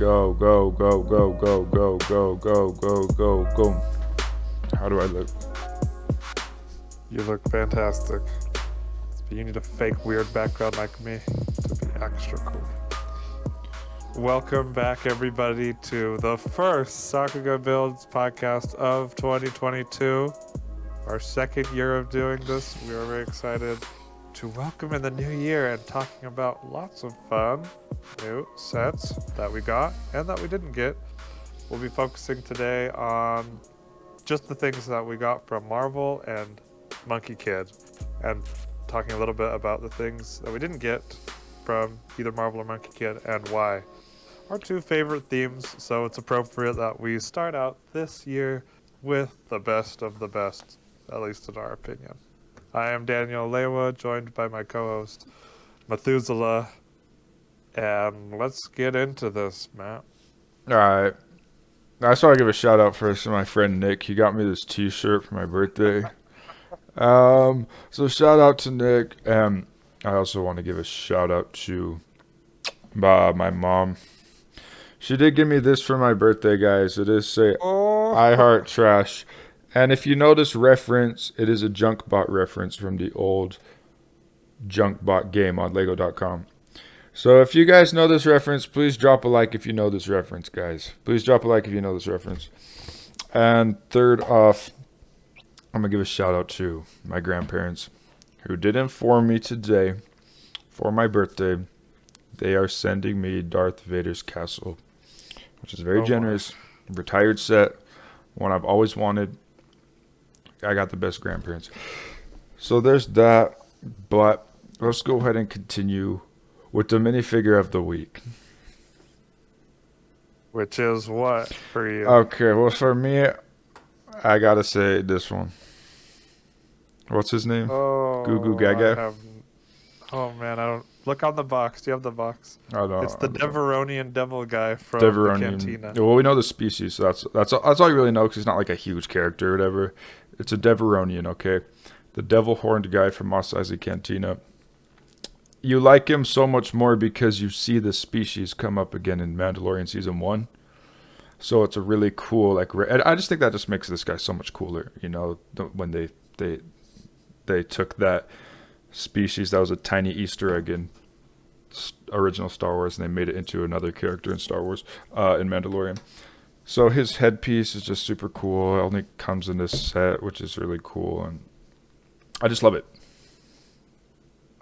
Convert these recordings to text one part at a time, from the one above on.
Go, go, go, go, go, go, go, go, go, go, go. How do I look? You look fantastic. But you need a fake weird background like me to be extra cool. Welcome back, everybody, to the first Sakuga Builds podcast of 2022. Our second year of doing this. We are very excited to welcome in the new year and talking about lots of fun new sets that we got and that we didn't get. We'll be focusing today on just the things that we got from Marvel and Monkey Kid, and talking a little bit about the things that we didn't get from either Marvel or Monkey Kid and why. Our two favorite themes, so it's appropriate that we start out this year with the best of the best, at least in our opinion. I am Daniel Lewa, joined by my co-host Methuselah, and let's get into this, Matt. Alright. I just want to give a shout out first to my friend Nick. He got me this t-shirt for my birthday. So shout out to Nick. And I also want to give a shout out to my mom. She did give me this for my birthday, guys. It is say I Heart Trash. And if you know this reference, it is a Junkbot reference from the old Junkbot game on Lego.com. So if you guys know this reference, please drop a like if you know this reference, guys. Please drop a like if you know this reference. And third off, I'm going to give a shout out to my grandparents who did inform me today for my birthday. They are sending me Darth Vader's castle, which is very generous. Retired set, one I've always wanted. I got the best grandparents. So there's that, but let's go ahead and continue with the minifigure of the week. Which is what for you? Okay, well for me, I gotta say this one. What's his name? Goo Goo Gaga? Oh man, I don't... Look on the box. Do you have the box? Oh, no, it's the Neveronian Devil guy from Neveronian. the Cantina. Well, we know the species, so that's all you really know, because he's not like a huge character or whatever. It's a Neveronian, okay? The devil horned guy from Mos Eisley Cantina. You like him so much more because you see the species come up again in Mandalorian Season 1. So it's a really cool, like, I just think that just makes this guy so much cooler, you know, when they took that species that was a tiny Easter egg in original Star Wars, and they made it into another character in Star Wars, in Mandalorian. So his headpiece is just super cool. It only comes in this set, which is really cool, and I just love it.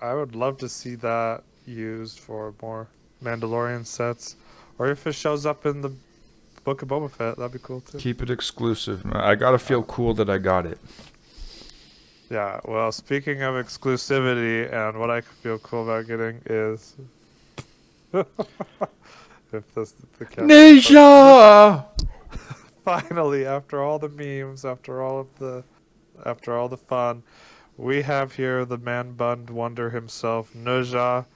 I would love to see that used for more Mandalorian sets, or if it shows up in the Book of Boba Fett, that'd be cool too. Keep it exclusive, man. I gotta feel cool that I got it. Yeah, well, speaking of exclusivity, and what I feel cool about getting is... if this the Ninja! Finally, after all the memes, after all the fun, we have here the man-bunned wonder himself, Ninja,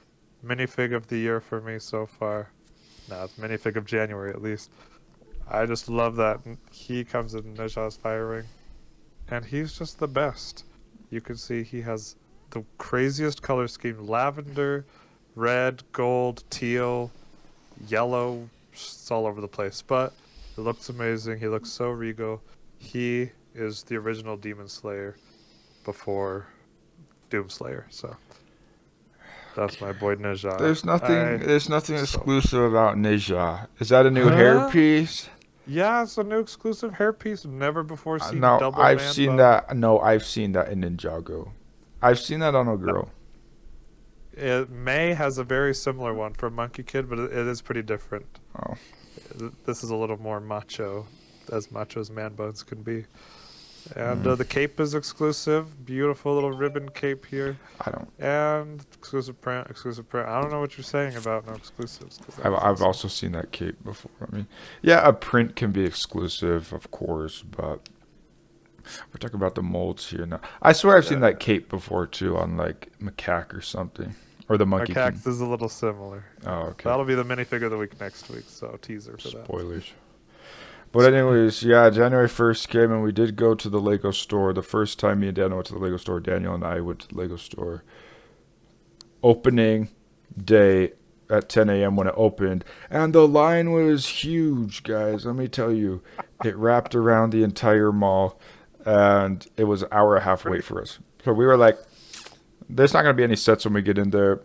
minifig of the year for me so far. No, it's minifig of January at least. I just love that he comes in Ninja's fire ring, and he's just the best. You can see he has the craziest color scheme: lavender, red, gold, teal, yellow. It's all over the place, but it looks amazing. He looks so regal. He is the original Demon Slayer before Doomslayer, so that's my boy Ninja. There's nothing exclusive about Ninja. Is that a new hairpiece? Yeah, it's a new exclusive hairpiece. Never before seen. No, I've seen that. No, I've seen that in Ninjago. I've seen that on a girl. May has a very similar one from Monkey Kid, but it is pretty different. Oh. This is a little more macho as man buns can be. And the cape is exclusive. Beautiful little ribbon cape here. And exclusive print. I don't know what you're saying about no exclusives. I've also seen that cape before. I mean, yeah, a print can be exclusive, of course, but we're talking about the molds here now. I swear I've seen that cape before, too, on, like, Macaque or something. Or the Monkey King. Macaque is a little similar. Oh, okay. That'll be the minifigure of the week next week, so teaser for that. Spoilers. But anyways, yeah, January 1st came and we did go to the Lego store. The first time me and Daniel went to the Lego store, Daniel and I went to the Lego store. Opening day at 10 a.m. when it opened, and the line was huge, guys. Let me tell you, it wrapped around the entire mall, and it was an hour and a half wait for us. So we were like, there's not going to be any sets when we get in there.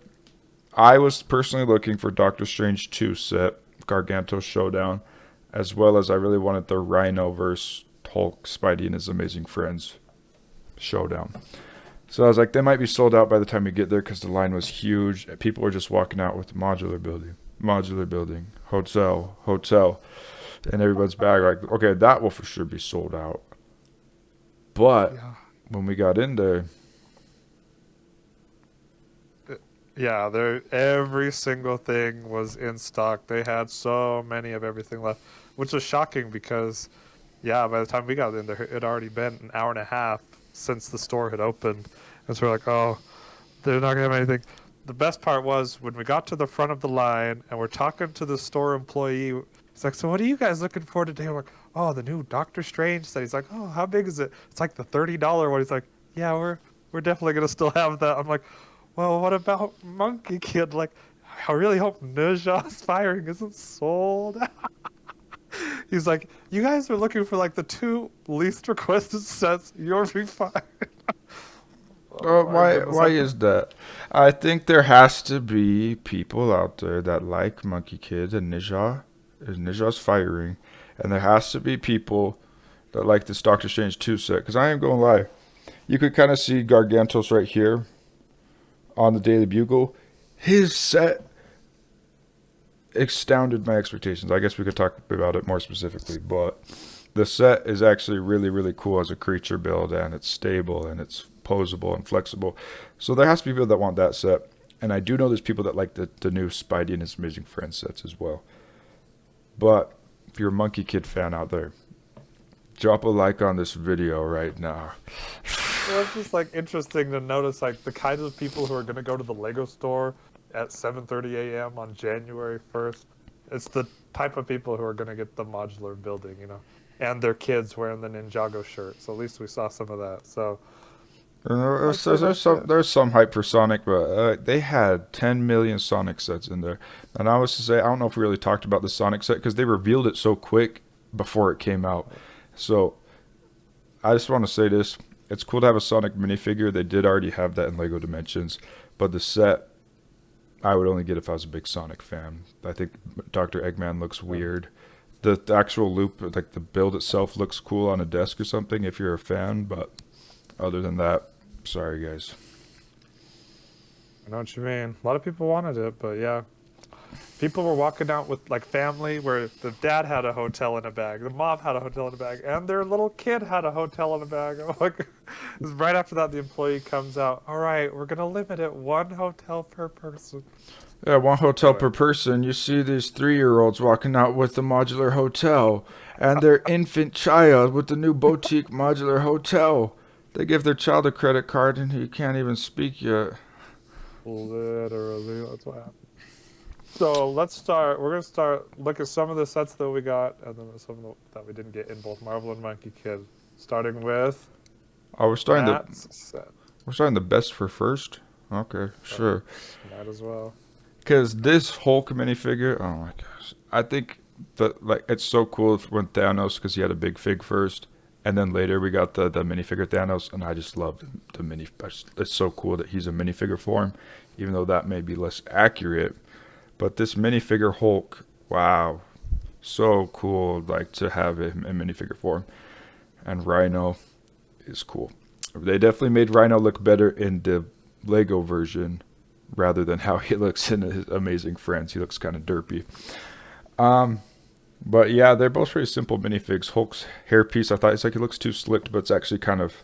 I was personally looking for Doctor Strange 2 set, Garganto Showdown, as well as I really wanted the Rhino versus Hulk, Spidey and his amazing friends showdown. So I was like, they might be sold out by the time we get there because the line was huge. People were just walking out with modular building, hotel. And everybody's bag like, okay, that will for sure be sold out. But when we got in there, yeah, every single thing was in stock. They had so many of everything left, which was shocking because, yeah, by the time we got in there, it had already been an hour and a half since the store had opened. And so we're like, oh, they're not going to have anything. The best part was when we got to the front of the line and we're talking to the store employee. He's like, so what are you guys looking for today? We're like, oh, the new Doctor Strange set. He's like, oh, how big is it? It's like the $30 one. He's like, yeah, we're definitely going to still have that. I'm like, well, what about Monkey Kid? Like, I really hope Ninja's Firing isn't sold. He's like, you guys are looking for like the 2 least requested sets. You'll be fine. why is that? I think there has to be people out there that like Monkey Kid and Ninja's Firing, and there has to be people that like this Doctor Strange 2 set. Because I ain't gonna lie, you could kind of see Gargantos right here on the Daily Bugle. His set astounded my expectations. I guess we could talk about it more specifically, but the set is actually really, really cool as a creature build, and it's stable, and it's posable and flexible. So there has to be people that want that set, and I do know there's people that like the new Spidey and his Amazing Friends sets as well. But if you're a Monkey Kid fan out there, drop a like on this video right now. Well, it's just like interesting to notice like the kinds of people who are going to go to the Lego store at 7:30 a.m. on January 1st. It's the type of people who are going to get the modular building, you know, and their kids wearing the Ninjago shirt. So at least we saw some of that. So there's some hype for Sonic, but they had 10 million Sonic sets in there. And I was to say, I don't know if we really talked about the Sonic set because they revealed it so quick before it came out. So I just want to say this. It's cool to have a Sonic minifigure. They did already have that in Lego Dimensions. But the set, I would only get if I was a big Sonic fan. I think Dr. Eggman looks weird. The actual loop, like the build itself, looks cool on a desk or something if you're a fan. But other than that, sorry, guys. I know what you mean. A lot of people wanted it, but yeah. People were walking out with like family where the dad had a hotel in a bag, the mom had a hotel in a bag, and their little kid had a hotel in a bag. Like, right after that, the employee comes out. All right, we're gonna limit it 1 hotel per person. Yeah, 1 hotel per person. You see these 3-year-olds walking out with the modular hotel, and their infant child with the new boutique modular hotel. They give their child a credit card, and he can't even speak yet. Literally, that's what happened. So let's start. We're gonna start look at some of the sets that we got, and then some of that we didn't get in both Marvel and Monkey Kid. Starting with we're starting Matt's set. We're starting the best for first. Okay, sure. Might as well. Because this Hulk minifigure, oh my gosh, I think that like it's so cool when Thanos, because he had a big fig first, and then later we got the minifigure Thanos, and I just loved the mini. It's so cool that he's a minifigure form, even though that may be less accurate. But this minifigure Hulk, wow, so cool, like to have him in minifigure form. And Rhino is cool. They definitely made Rhino look better in the Lego version rather than how he looks in his Amazing Friends. He looks kind of derpy. But yeah, they're both pretty simple minifigs. Hulk's hairpiece, I thought it's like it looks too slicked, but it's actually kind of,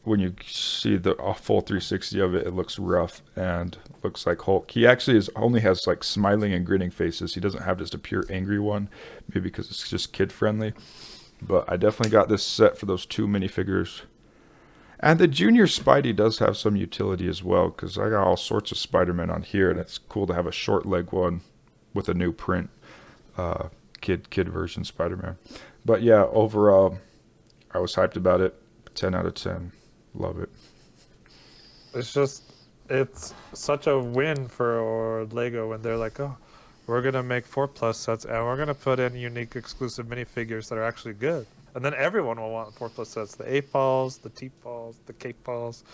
when you see the full 360 of it, it looks rough and looks like Hulk. He actually only has like smiling and grinning faces. He doesn't have just a pure angry one, maybe because it's just kid friendly. But I definitely got this set for those 2 minifigures. And the Junior Spidey does have some utility as well, because I got all sorts of Spider-Man on here, and it's cool to have a short leg one with a new print, kid version Spider-Man. But yeah, overall, I was hyped about it. 10 out of 10. Love it. It's just it's such a win for Lego when they're like, oh, we're gonna make 4+ sets and we're gonna put in unique exclusive minifigures that are actually good. And then everyone will want 4+ sets: the 8 balls, the teep balls, the cake balls.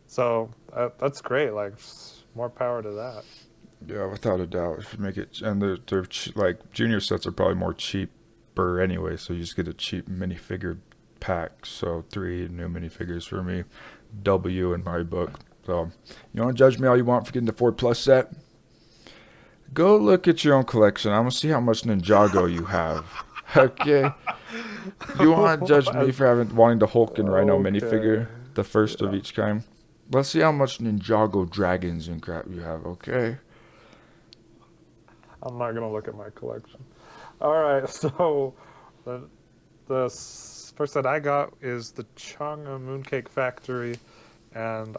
So that's great. Like, more power to that. Yeah, without a doubt. If you make it, and like junior sets are probably more cheaper anyway, so you just get a cheap minifigure pack. So 3 new minifigures for me, W in my book. So you want to judge me all you want for getting the 4+ set? Go look at your own collection. I'm gonna see how much Ninjago you have. Okay. You want to judge me for wanting the Hulk and Rhino Okay. minifigure, the first of Yeah. each kind? Let's see how much Ninjago dragons and crap you have. Okay. I'm not gonna look at my collection. All right, so the first set I got is the Chonga Mooncake Factory, and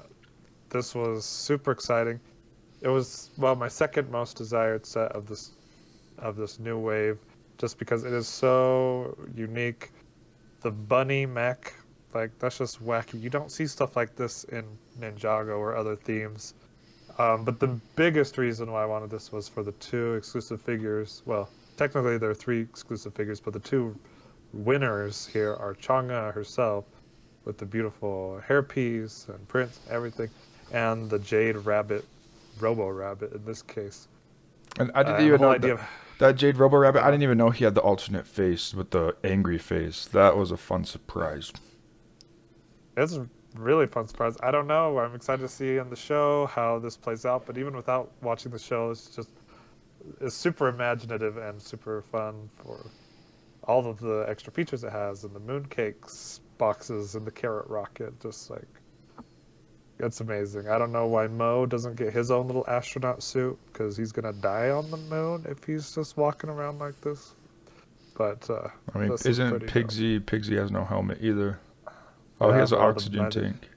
this was super exciting. It was, well, my second most desired set of this new wave, just because it is so unique. The bunny mech, like, that's just wacky. You don't see stuff like this in Ninjago or other themes. But the biggest reason why I wanted this was for the 2 exclusive figures. Well, technically there are 3 exclusive figures, but the 2 winners here are Chonga herself, with the beautiful hairpiece and prints, everything, and the Jade Rabbit, Robo Rabbit in this case. And I didn't And the even whole know idea of, that Jade Robo Rabbit. I uh, didn't even know he had the alternate face with the angry face. That was a fun surprise. it's a really fun surprise. I don't know. I'm excited to see on the show how this plays out, but even without watching the show, it's super imaginative and super fun for all of the extra features it has, and the mooncakes boxes and the carrot rocket. Just like, it's amazing. I don't know why Mo doesn't get his own little astronaut suit, because he's gonna die on the moon if he's just walking around like this. But I mean, this is isn't pretty dope. Pigsy has no helmet either. Oh, he Yeah, has an but all the oxygen magic. tank.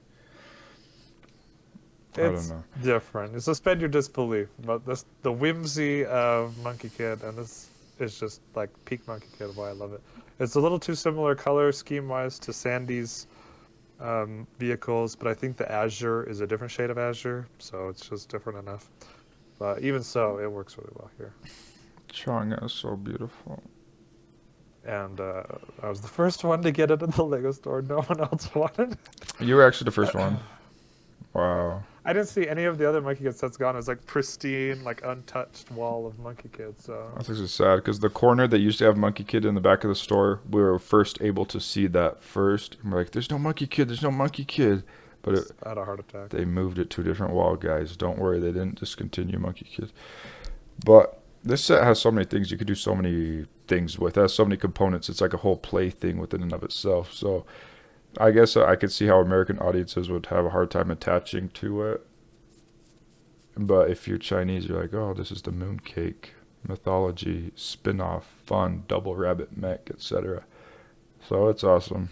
I don't It's know. different. You suspend your disbelief, but the whimsy of Monkey Kid, and this is just like peak Monkey Kid. Why I love it. It's a little too similar color scheme wise to Sandy's vehicles, but I think the azure is a different shade of azure, so it's just different enough. But even so, it works really well here. Chonga is so beautiful. And I was the first one to get it in the Lego store. No one else wanted You were actually the first it. one. Wow. I didn't see any of the other Monkey Kid sets gone. It was like pristine, like untouched wall of Monkey Kid. So I think it's sad because the corner that used to have Monkey Kid in the back of the store, we were first able to see that first. And we're like, "There's no Monkey Kid. There's no Monkey Kid." But I had a heart attack. they moved it to a different wall, guys. Don't worry, they didn't discontinue Monkey Kid. But this set has so many things you could do. So many things with. It has so many components. It's like a whole play thing within and of itself. So I guess I could see how American audiences would have a hard time attaching to it. But if you're Chinese, you're like, oh, this is the Mooncake mythology spin-off, fun, double rabbit mech, etc. So it's awesome.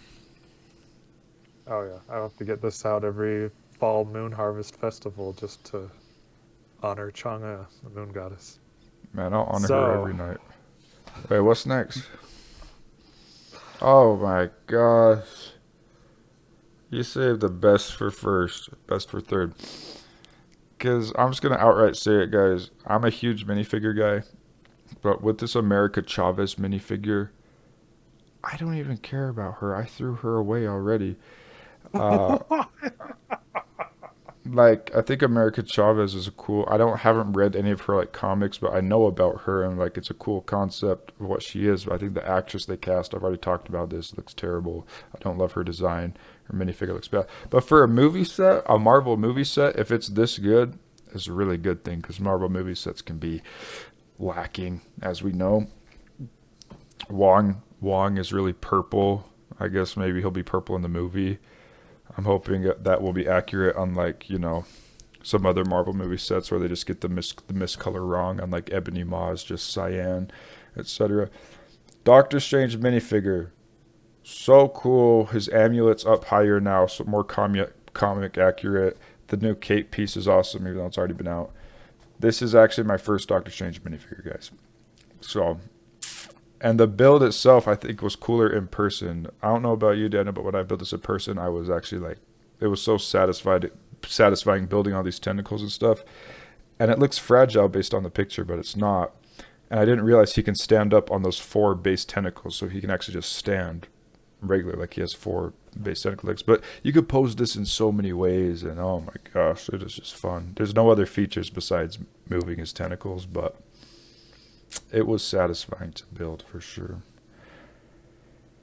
Oh yeah, I have to get this out every fall moon harvest festival just to honor Chang'e, the moon goddess. Man, I'll honor her So every night. Wait, what's next? Oh my gosh. You saved the best for first, best for third. Because I'm just going to outright say it, guys. I'm a huge minifigure guy. But with this America Chavez minifigure, I don't even care about her. I threw her away already. Uh, like, I think America Chavez is a cool. Haven't read any of her like comics, but I know about her and like it's a cool concept of what she is. But I think the actress they cast, I've already talked about this, looks terrible. I don't love her design. Her minifigure looks bad. But for a movie set, a Marvel movie set, if it's this good, it's a really good thing because Marvel movie sets can be lacking, as we know. Wong is really purple. I guess maybe he'll be purple in the movie. I'm hoping that will be accurate, unlike, some other Marvel movie sets where they just get the mist color wrong, unlike Ebony Maw is just cyan, etc. Doctor Strange minifigure. So cool. His amulet's up higher now, so more comic accurate. The new cape piece is awesome, even though it's already been out. This is actually my first Doctor Strange minifigure, guys. So, and the build itself, I think, was cooler in person. I don't know about you, Daniel, but when I built this in person, I was actually like, it was so satisfied satisfying building all these tentacles and stuff. And it looks fragile based on the picture, but it's not. And I didn't realize he can stand up on those 4 base tentacles, so he can actually just stand regular, like he has 4 base tentacle legs. But you could pose this in so many ways, and oh my gosh, it is just fun. There's no other features besides moving his tentacles, but it was satisfying to build for sure.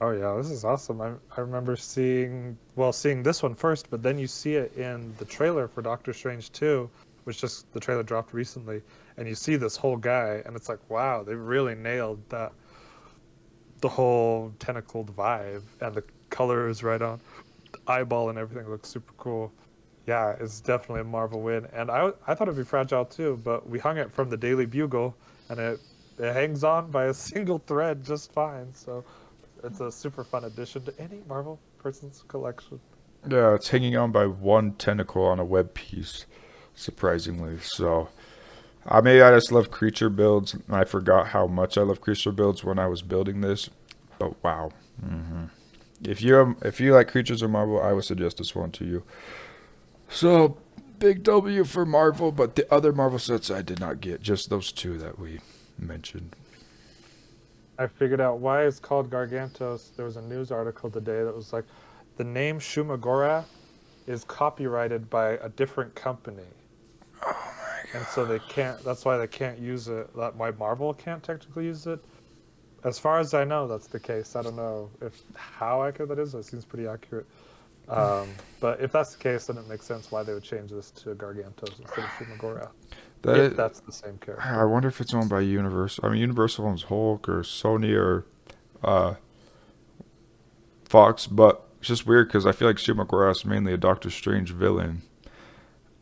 Oh yeah, this is awesome. I remember seeing this one first, but then you see it in the trailer for Doctor Strange 2, which just the trailer dropped recently, and you see this whole guy, and it's like, wow, they really nailed that, the whole tentacled vibe, and the color is right on. The eyeball and everything looks super cool. Yeah, it's definitely a Marvel win, and I thought it'd be fragile too, but we hung it from the Daily Bugle, and it hangs on by a single thread just fine. So it's a super fun addition to any Marvel person's collection. Yeah, it's hanging on by 1 tentacle on a web piece, surprisingly. So, I just love creature builds. And I forgot how much I love creature builds when I was building this. But wow. If you like creatures or Marvel, I would suggest this one to you. So, big W for Marvel, but the other Marvel sets I did not get. Just those 2 that we mentioned. I figured out why it's called Gargantos. There was a news article today that was like, the name Shumagora is copyrighted by a different company. Oh my god. And so they can't, that's why they can't use it. Why Marvel can't technically use it. As far as I know, that's the case. I don't know how accurate that is. It seems pretty accurate. But if that's the case, then it makes sense why they would change this to Gargantos instead of Shumagora. That's the same character. I wonder if it's owned by Universal. I mean, Universal owns Hulk or Sony or Fox, but it's just weird because I feel like Shumagora is mainly a Doctor Strange villain.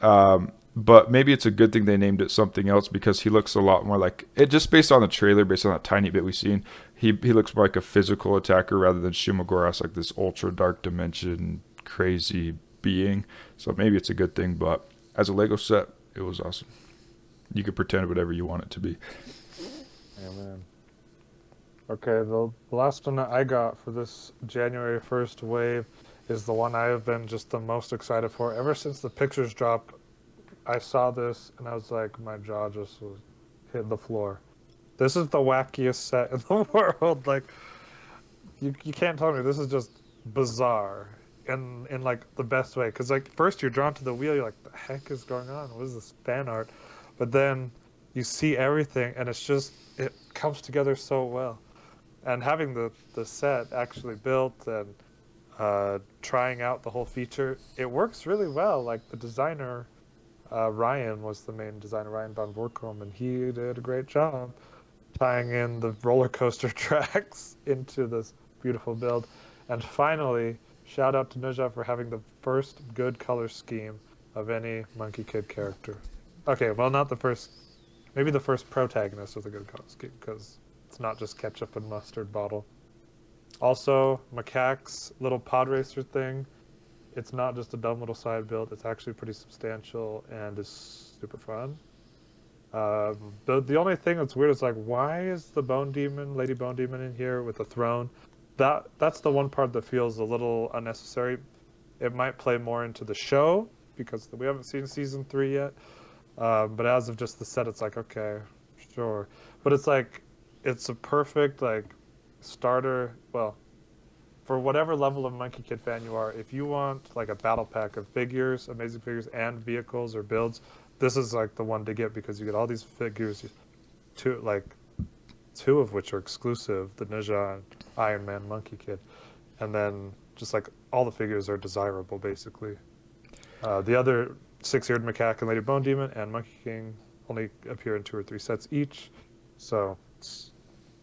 But maybe it's a good thing they named it something else because he looks a lot more like it. Just based on the trailer, based on that tiny bit we've seen, he looks more like a physical attacker rather than Shumagora, like this ultra dark dimension crazy being. So maybe it's a good thing. But as a Lego set, it was awesome. You could pretend whatever you want it to be. Amen. Okay, the last one that I got for this January 1st wave is the one I have been just the most excited for. Ever since the pictures dropped, I saw this and I was like, my jaw just hit the floor. This is the wackiest set in the world. Like, you can't tell me this is just bizarre in like the best way. Because like first you're drawn to the wheel, you're like, the heck is going on? What is this fan art? But then you see everything and it's just, it comes together so well. And having the set actually built and trying out the whole feature, it works really well. Like the designer, Ryan was the main designer, Ryan von Vorkom, and he did a great job tying in the roller coaster tracks into this beautiful build. And finally, shout out to Nuja for having the first good color scheme of any Monkey Kid character. Okay, well, not the first, maybe the first protagonist with a good color scheme, because it's not just ketchup and mustard bottle. Also, Macaque's little pod racer thing, it's not just a dumb little side build, it's actually pretty substantial and is super fun. The only thing that's weird is like, why is the Bone Demon, Lady Bone Demon in here with a throne? That's the one part that feels a little unnecessary. It might play more into the show, because we haven't seen season 3 yet. But as of just the set, it's like, okay, sure. But it's like, it's a perfect like starter, well, for whatever level of Monkey Kid fan you are, if you want like a battle pack of figures, amazing figures, and vehicles or builds, this is like the one to get, because you get all these figures, two of which are exclusive, the Ninja and Iron Man Monkey Kid. And then just like all the figures are desirable, basically. The other 6-eared Macaque and Lady Bone Demon and Monkey King only appear in 2 or 3 sets each. So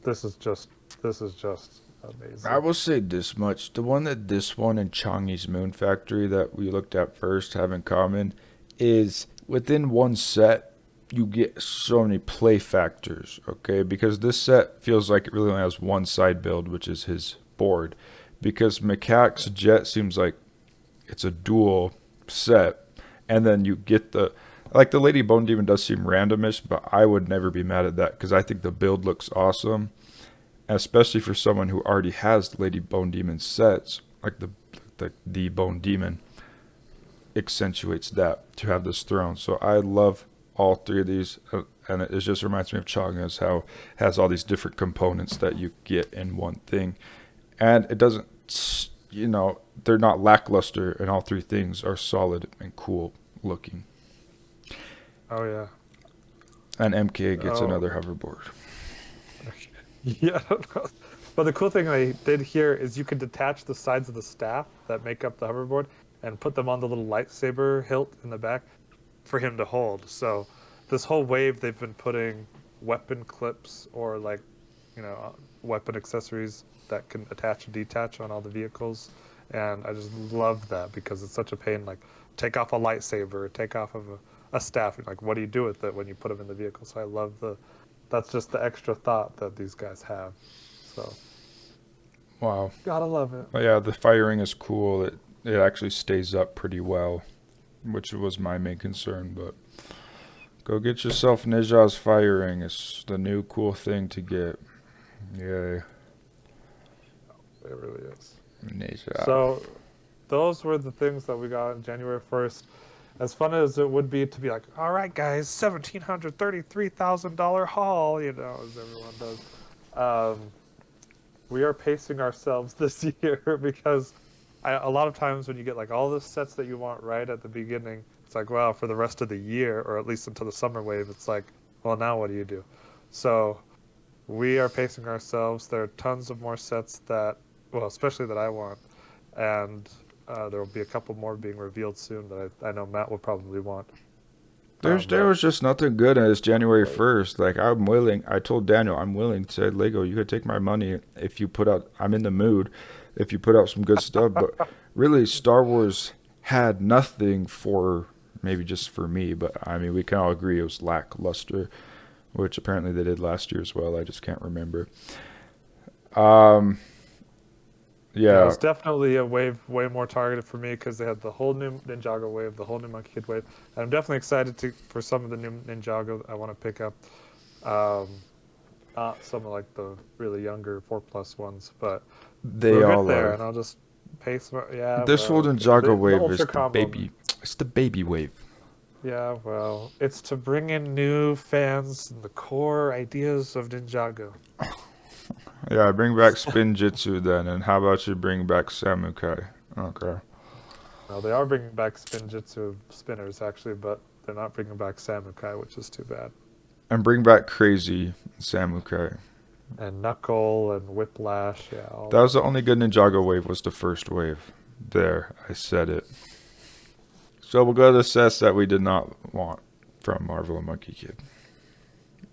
this is just amazing. I will say this much. The one that this one and Chongi's Moon Factory that we looked at first have in common is within one set, you get so many play factors, okay? Because this set feels like it really only has one side build, which is his board. Because Macaque's jet seems like it's a dual set. And then you get the Lady Bone Demon does seem randomish, but I would never be mad at that because I think the build looks awesome. Especially for someone who already has the Lady Bone Demon sets, like the Bone Demon. accentuates that to have this throne. So I love all three of these, and it just reminds me of Chonga's, how it has all these different components that you get in one thing, and it doesn't, they're not lackluster, and all three things are solid and cool looking. Oh yeah. And MK gets another hoverboard. Yeah. But the cool thing they did here is you can detach the sides of the staff that make up the hoverboard and put them on the little lightsaber hilt in the back for him to hold. So this whole wave they've been putting weapon clips or weapon accessories that can attach and detach on all the vehicles, and I just love that because it's such a pain. Like, take off a lightsaber, take off of a staff. Like, what do you do with it when you put them in the vehicle? So I love that's just the extra thought that these guys have. So wow, gotta love it. But yeah, the firing is cool. It actually stays up pretty well, which was my main concern. But go get yourself Nija's firing. It's the new cool thing to get. Yay. It really is. Nija. So those were the things that we got on January 1st. As fun as it would be to be like, all right, guys, $1,733,000 haul, as everyone does. We are pacing ourselves this year because a lot of times when you get like all the sets that you want right at the beginning, it's like, well, for the rest of the year, or at least until the summer wave, it's like, well, now what do you do? So we are pacing ourselves. There are tons of more sets especially that I want. And there will be a couple more being revealed soon that I know Matt will probably want. There was just nothing good as January 1st. Like, I told Daniel, I'm willing to say, Lego, you could take my money if you put out, I'm in the mood, if you put out some good stuff. But really, Star Wars had nothing for, maybe just for me, but I mean, we can all agree it was lackluster, which apparently they did last year as well. I just can't remember. Yeah, it's definitely a wave way more targeted for me because they had the whole new Ninjago wave, the whole new Monkey Kid wave. And I'm definitely excited for some of the new Ninjago I want to pick up. Not some of like the really younger 4+ ones, but they all there, are. and I'll just pace. Yeah, This whole Ninjago wave is the combo. baby. It's the baby wave. Yeah, well, it's to bring in new fans and the core ideas of Ninjago. Yeah, bring back Spin Jitsu then, and how about you bring back Samukai? Okay. No, they are bringing back Spin Jitsu spinners, actually, but they're not bringing back Samukai, which is too bad. And bring back Crazy Samukai. And Knuckle and Whiplash, yeah. That was the only good Ninjago wave, was the first wave. There, I said it. So we'll go to the sets that we did not want from Marvel and Monkey Kid.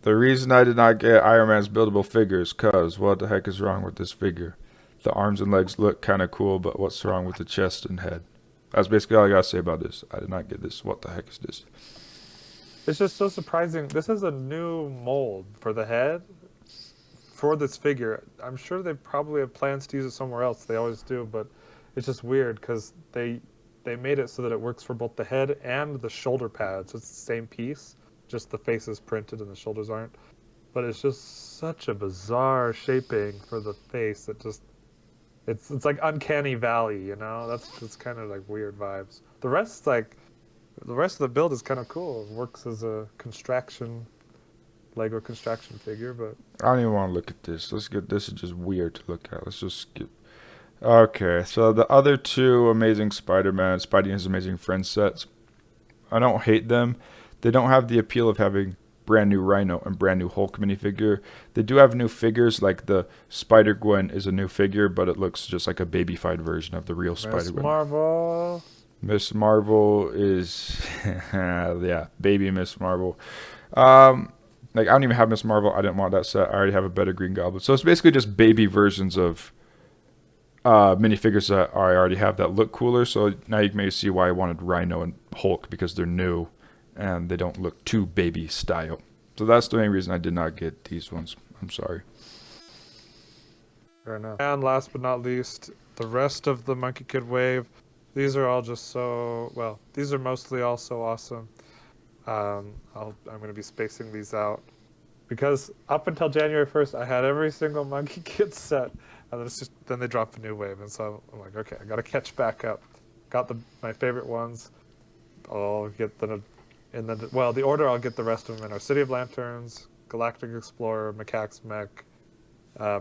The reason I did not get Iron Man's buildable figures, cause what the heck is wrong with this figure? The arms and legs look kind of cool, but what's wrong with the chest and head? That's basically all I gotta say about this. I did not get this. What the heck is this? It's just so surprising. This is a new mold for the head for this figure. I'm sure they probably have plans to use it somewhere else. They always do, but it's just weird because they made it so that it works for both the head and the shoulder pads. It's the same piece. Just the face is printed and the shoulders aren't. But it's just such a bizarre shaping for the face that just it's like uncanny valley, That's kind of like weird vibes. The rest of the build is kind of cool. It works as a Lego construction figure, but I don't even want to look at this. This is just weird to look at. Let's just skip. Okay, so the other two Amazing Spider-Man, Spidey and His Amazing Friends sets, I don't hate them. They don't have the appeal of having brand new Rhino and brand new Hulk minifigure. They do have new figures, like the Spider-Gwen is a new figure, but it looks just like a babyfied version of the real Spider-Gwen. Miss Marvel is, yeah, baby Miss Marvel. I don't even have Miss Marvel. I didn't want that set. I already have a better Green Goblin. So it's basically just baby versions of minifigures that I already have that look cooler. So now you can maybe see why I wanted Rhino and Hulk, because they're new and they don't look too baby style. So that's the main reason I did not get these ones. I'm sorry. Fair enough. And last but not least, the rest of the Monkey Kid wave. These are all just these are mostly all so awesome. I'm going to be spacing these out because up until January 1st, I had every single Monkey Kid set, and then they dropped a new wave, and so I'm like, okay, I got to catch back up. Got my favorite ones. I'll get the the order I'll get the rest of them in are City of Lanterns, Galactic Explorer, Macaque's Mech,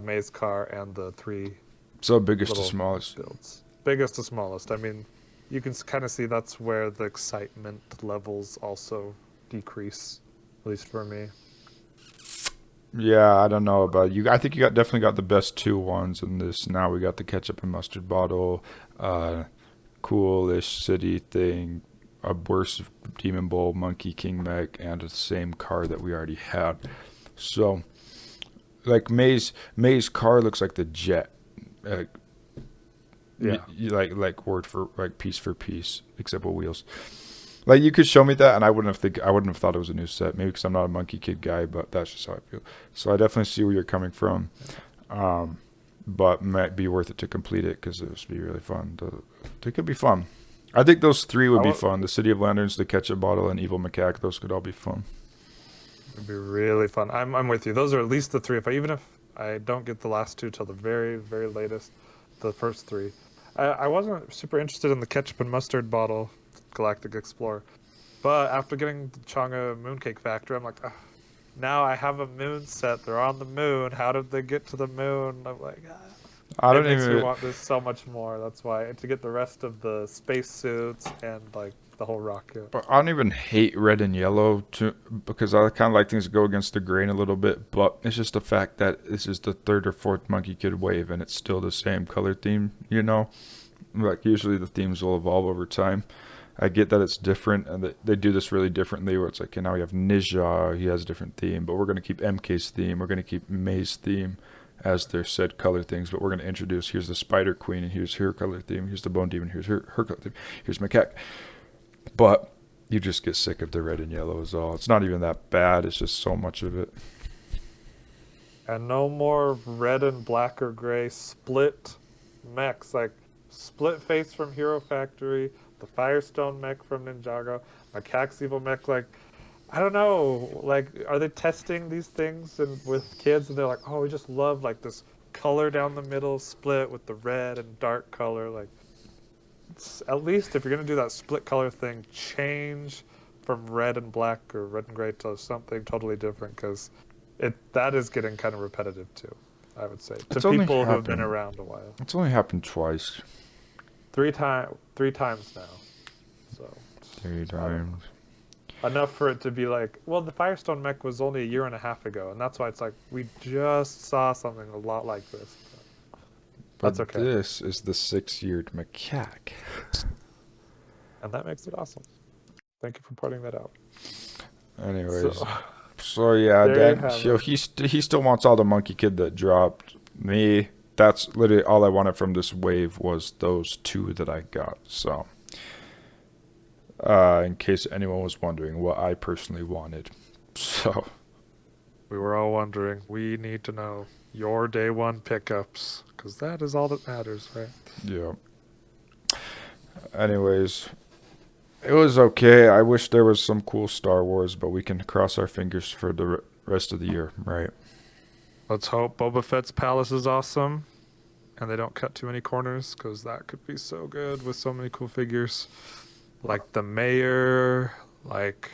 Maze Car, and the 3 So biggest to little smallest. builds. Biggest to smallest. I mean, you can kind of see that's where the excitement levels also decrease, at least for me. Yeah, I don't know about you. I think you definitely got the best 2 ones in this. Now we got the ketchup and mustard bottle, coolish city thing, a worse demon bowl, monkey king mech, and the same car that we already had. So, like May's car looks like the jet, Yeah. like word for like piece for piece, except with wheels. Like you could show me that, and I wouldn't have thought it was a new set. Maybe because I'm not a Monkey Kid guy, but that's just how I feel. So I definitely see where you're coming from, but might be worth it to complete it because it would be really fun. They could be fun. I think those 3 would be fun. The City of Lanterns, the Ketchup Bottle, and Evil Macaque. Those could all be fun. It'd be really fun. I'm with you. Those are at least the 3. Even if I don't get the last 2 till the very, very latest, the first 3. I wasn't super interested in the ketchup and mustard bottle Galactic Explorer, but after getting the Chonga Mooncake Factory, I'm like, now I have a moon set. They're on the moon. How did they get to the moon? I'm like, it makes me want this so much more. That's why to get the rest of the space suits and like the whole rocket. But I don't even hate red and yellow because I kind of like things to go against the grain a little bit. But it's just the fact that this is the 3rd or 4th Monkey Kid wave, and it's still the same color theme. You know, like usually the themes will evolve over time. I get that it's different, and that they do this really differently, where it's like, okay, now we have Ninja, he has a different theme, but we're going to keep MK's theme, we're going to keep May's theme as their said color things, but we're going to introduce, here's the Spider Queen, and here's her color theme, here's the Bone Demon, here's her color theme, here's Macaque. But you just get sick of the red and yellow is all. It's not even that bad, it's just so much of it. And no more red and black or gray split mechs, like split face from Hero Factory, the Firestone mech from Ninjago, Macaque's evil mech. Like, I don't know. Like, are they testing these things and with kids, and they're like, oh, we just love like this color down the middle split with the red and dark color. Like, at least if you're gonna do that split color thing, change from red and black or red and gray to something totally different, because that is getting kind of repetitive too, I would say, to people who have been around a while. It's only happened twice. 3 times now. So 3 times. Enough for it to be like, well, the Firestone mech was only a year and a half ago, and that's why it's like we just saw something a lot like this. But that's okay. This is the 6-yeared Macaque. And that makes it awesome. Thank you for pointing that out. Anyways, so yeah, Dad, he still wants all the Monkey Kid that dropped. Me, that's literally all I wanted from this wave was those 2 that I got. So, in case anyone was wondering what I personally wanted. So, we were all wondering. We need to know your day 1 pickups, because that is all that matters, right? Yeah. Anyways, it was okay. I wish there was some cool Star Wars, but we can cross our fingers for the rest of the year, right? Let's hope Boba Fett's palace is awesome, and they don't cut too many corners, because that could be so good with so many cool figures. Like the mayor, like,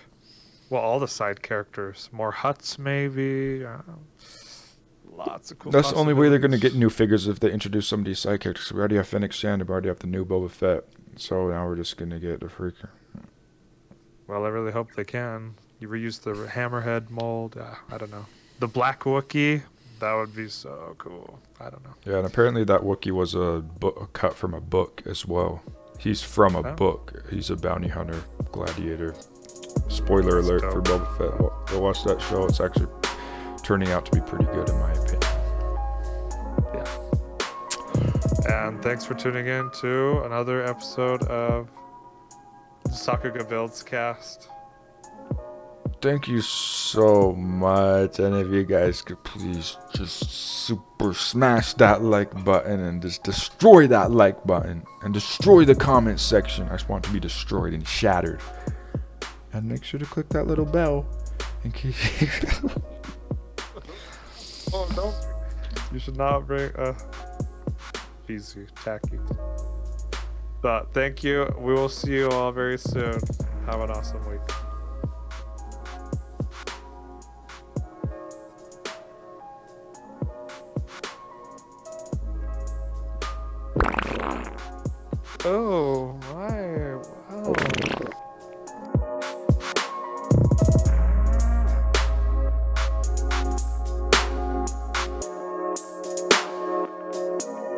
well, all the side characters. More huts, maybe. Lots of cool. That's the only way they're going to get new figures, if they introduce some of these side characters. We already have Fennec Shand, we already have the new Boba Fett. So now we're just going to get the freaker. Well, I really hope they can. You reuse the Hammerhead mold. I don't know. The Black Wookie. That would be so cool. I don't know. Yeah, and apparently that Wookiee was a cut from a book as well. He's from a book. He's a bounty hunter, gladiator. Spoiler alert for Boba Fett. Go watch that show. It's actually turning out to be pretty good in my opinion. Yeah. And thanks for tuning in to another episode of the Sakuga Builds cast. Thank you so much, and if you guys could please just super smash that like button and just destroy that like button and destroy the comment section. I just want it to be destroyed and shattered. And make sure to click that little bell in case you... Oh no, you should not bring easy tacky. But thank you. We will see you all very soon. Have an awesome week. Oh.